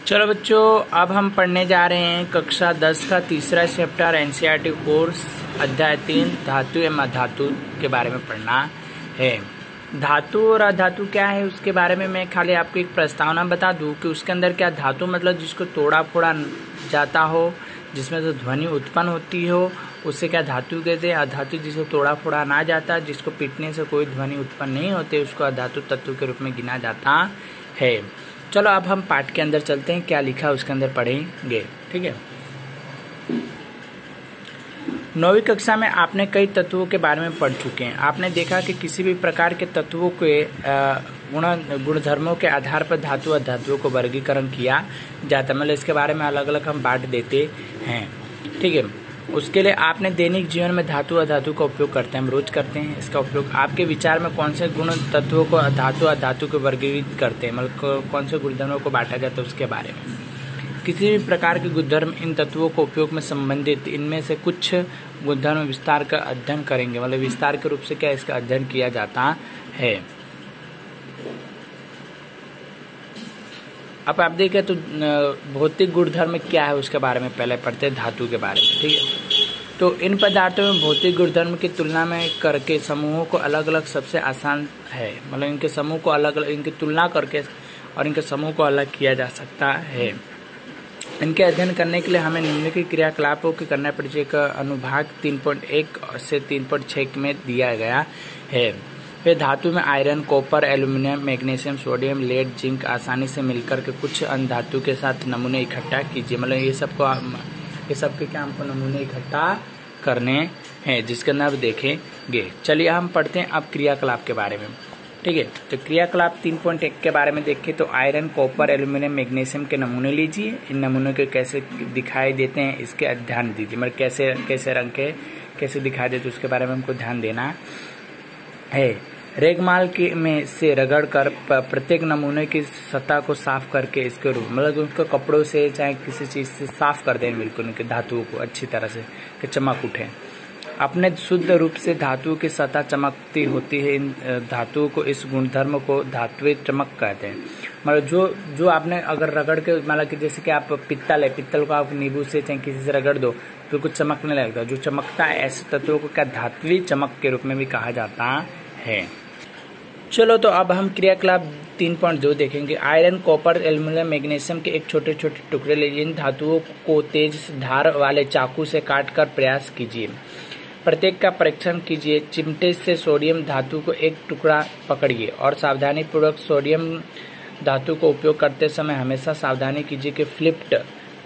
चलो बच्चों, अब हम पढ़ने जा रहे हैं कक्षा 10 का तीसरा चैप्टर एनसीईआरटी कोर्स अध्याय 3 धातु एवं अधातु के बारे में पढ़ना है। धातु और अधातु क्या है उसके बारे में मैं खाली आपको एक प्रस्तावना बता दूं कि उसके अंदर क्या धातु मतलब जिसको तोड़ा फोड़ा जाता हो, जिसमें से ध्वनि उत्पन्न होती हो, उससे क्या धातु कहते हैं। अधातु जिसको तोड़ा फोड़ा ना जाता, जिसको पीटने से कोई ध्वनि उत्पन्न नहीं होते, उसको अधातु तत्व के रूप में गिना जाता है। चलो अब हम पाठ के अंदर चलते हैं, क्या लिखा है उसके अंदर पढ़ेंगे। ठीक है, 9वीं कक्षा में आपने कई तत्वों के बारे में पढ़ चुके हैं। आपने देखा कि किसी भी प्रकार के तत्वों के गुणधर्मों के आधार पर धातु और धातुओं को वर्गीकरण किया जाता है, मतलब इसके बारे में अलग अलग हम बांट देते हैं। ठीक है, उसके लिए आपने दैनिक जीवन में धातु और धातु का उपयोग करते हैं, हम रोज करते हैं इसका उपयोग। आपके विचार में कौन से गुण तत्वों को धातु और धातु को वर्गीकृत करते हैं, मतलब कौन से गुणधर्मों को बांटा जाता है उसके बारे में। किसी भी प्रकार के गुणधर्म इन तत्वों को उपयोग में संबंधित इनमें से कुछ गुणधर्म विस्तार का अध्ययन करेंगे, मतलब विस्तार के रूप से क्या इसका अध्ययन किया जाता है। अब आप देखें तो भौतिक गुणधर्म क्या है उसके बारे में पहले पढ़ते हैं, धातु के बारे में। ठीक है, तो इन पदार्थों में भौतिक गुणधर्म की तुलना में करके समूहों को अलग अलग सबसे आसान है, मतलब इनके समूह को अलग अलग इनकी तुलना करके और इनके समूह को अलग किया जा सकता है। इनके अध्ययन करने के लिए हमें निम्नलिखित क्रियाकलापों की करना पड़ेगी। एक अनुभाग 3.1 से 3.6 में दिया गया है। वे धातु में iron, copper, aluminium, magnesium, sodium, lead, zinc आसानी से मिलकर के कुछ अन्य धातु के साथ नमूने इकट्ठा कीजिए, मतलब ये सब के क्या हमको नमूने इकट्ठा करने हैं, जिसके अंदर आप देखेंगे। चलिए हम पढ़ते हैं अब क्रियाकलाप के बारे में। ठीक है, तो क्रियाकलाप 3.1 के बारे में देखें तो आयरन, कॉपर, एल्यूमिनियम, मैग्नीशियम के नमूने लीजिए। इन नमूनों के कैसे दिखाई देते हैं इसके ध्यान दीजिए, मतलब कैसे रंग के कैसे दिखाई देते उसके बारे में हमको ध्यान देना है। रेगमाल में से रगड़ कर प्रत्येक नमूने की सतह को साफ करके इसके रूप मतलब उसको कपड़ों से चाहे किसी चीज से साफ कर दें, बिल्कुल इनके धातुओं को अच्छी तरह से कि चमक उठे। अपने शुद्ध रूप से धातु की सतह चमकती होती है। इन धातुओं को इस गुणधर्म को धात्विक चमक कहते हैं, मतलब जो आपने अगर रगड़ के मतलब कि जैसे कि आप पित्तल को आप नींबू से चाहे किसी से रगड़ दो तो कुछ चमकने लगता, जो चमकता है ऐसे तत्वों को क्या धात्विक चमक के रूप में भी कहा जाता है। चलो तो अब हम क्रियाकलाप 3.2 देखेंगे। आयरन, कॉपर, एल्यूमिनियम, मैग्नीशियम के एक छोटे छोटे टुकड़े लीजिए। इन धातुओं को तेज धार वाले चाकू से काटकर प्रयास कीजिए। प्रत्येक का परीक्षण कीजिए। चिमटे से सोडियम धातु को एक टुकड़ा पकड़िए और सावधानी पूर्वक सोडियम धातु को उपयोग करते समय हमेशा सावधानी कीजिए कि फ्लिप्ड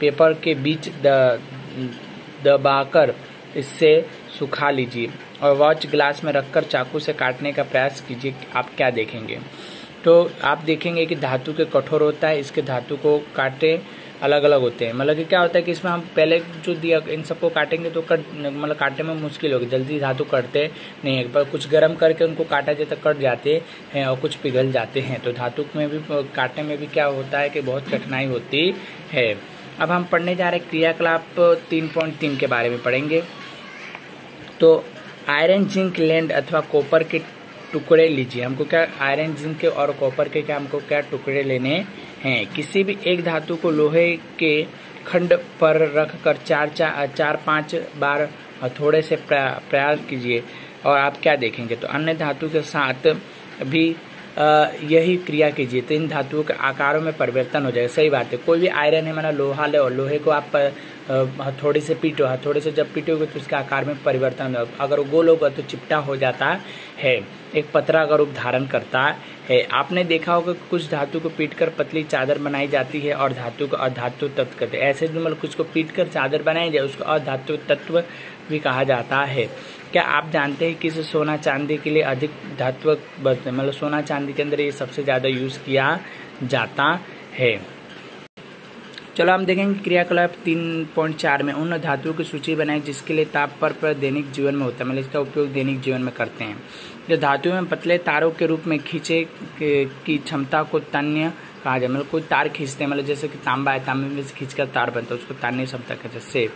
पेपर के बीच दबाकर इससे सुखा लीजिए और वॉच ग्लास में रखकर चाकू से काटने का प्रयास कीजिए। आप क्या देखेंगे, तो आप देखेंगे कि धातु के कठोर होता है, इसके धातु को काटे अलग अलग होते हैं, मतलब कि क्या होता है कि इसमें हम पहले जो दिया इन सबको काटेंगे तो मतलब काटने में मुश्किल होगी, जल्दी धातु कटते नहीं है, पर कुछ गर्म करके उनको काटा जाए तो कट जाते हैं और कुछ पिघल जाते हैं। तो धातु में भी काटने में भी क्या होता है कि बहुत कठिनाई होती है। अब हम पढ़ने जा रहे क्रियाकलाप 3.3 के बारे में पढ़ेंगे। तो आयरन, जिंक, लेड अथवा कॉपर के टुकड़े लीजिए। हमको क्या आयरन, जिंक और कॉपर के क्या हमको क्या टुकड़े लेने हैं। किसी भी एक धातु को लोहे के खंड पर रखकर 4-5 बार हथौड़े से प्रयास कीजिए और आप क्या देखेंगे, तो अन्य धातु के साथ भी यही क्रिया कीजिए तो इन धातुओं के आकारों में परिवर्तन हो जाएगा। सही बात है, कोई भी आयरन है माना लोहा ले और लोहे को आप हथौड़े से पीटो, हथौड़े से जब पीटोगे तो उसके आकार में परिवर्तन होगा। अगर गोल होगा तो चिपटा हो जाता है, एक पतरा का रूप धारण करता है। आपने देखा होगा कि कुछ धातु को पीटकर पतली चादर बनाई जाती है और धातु को अधातु तत्व कहते हैं। ऐसे मतलब कुछ को पीटकर चादर बनाई जाए उसको अधातु तत्व भी कहा जाता है। क्या आप जानते हैं कि सोना चांदी के लिए अधिक धातु मतलब सोना चांदी के अंदर ये सबसे ज्यादा यूज किया जाता है। चलो हम देखेंगे क्रियाकलाप 3.4 में उन धातुओं की सूची बनाएं जिसके लिए ताप पर दैनिक जीवन में होता है, मतलब इसका उपयोग दैनिक जीवन में करते हैं। जो धातु में पतले तारों के रूप में खींचे की क्षमता को तन्य कहा जाए, मतलब कोई तार खींचते हैं, मतलब जैसे कि तांबा है, तांबे में से खींचकर तार बनता है उसको तान्य क्षमता कहते हैं।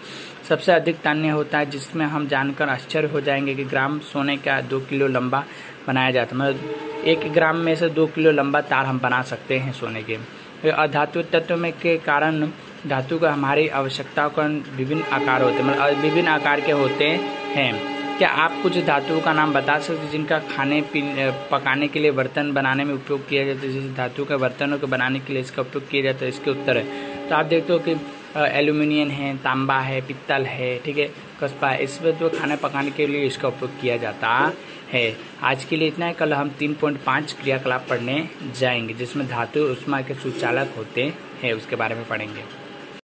सबसे अधिक तान्य होता है जिसमें हम जानकर आश्चर्य हो जाएंगे कि ग्राम सोने का 2 किलो लंबा बनाया जाता है, मतलब 1 ग्राम में से 2 किलो लंबा तार हम बना सकते हैं सोने के। अधातु तत्व में के कारण धातु का हमारी आवश्यकताओं का विभिन्न आकार होते हैं, मतलब विभिन्न आकार के होते हैं। क्या आप कुछ धातुओं का नाम बता सकते हैं जिनका खाने पीने पकाने के लिए बर्तन बनाने में उपयोग किया जाता है? जैसे धातु के बर्तनों के बनाने के लिए इसका उपयोग किया जाता है। इसके उत्तर है तो आप देखते हो कि एल्यूमिनियम है, तांबा है, पित्तल है, ठीक है, कस्बा है, इसमें तो खाना पकाने के लिए इसका उपयोग किया जाता है। आज के लिए इतना है। कल हम 3.5 क्रियाकलाप पढ़ने जाएंगे जिसमें धातु उष्मा के सुचालक होते हैं, उसके बारे में पढ़ेंगे।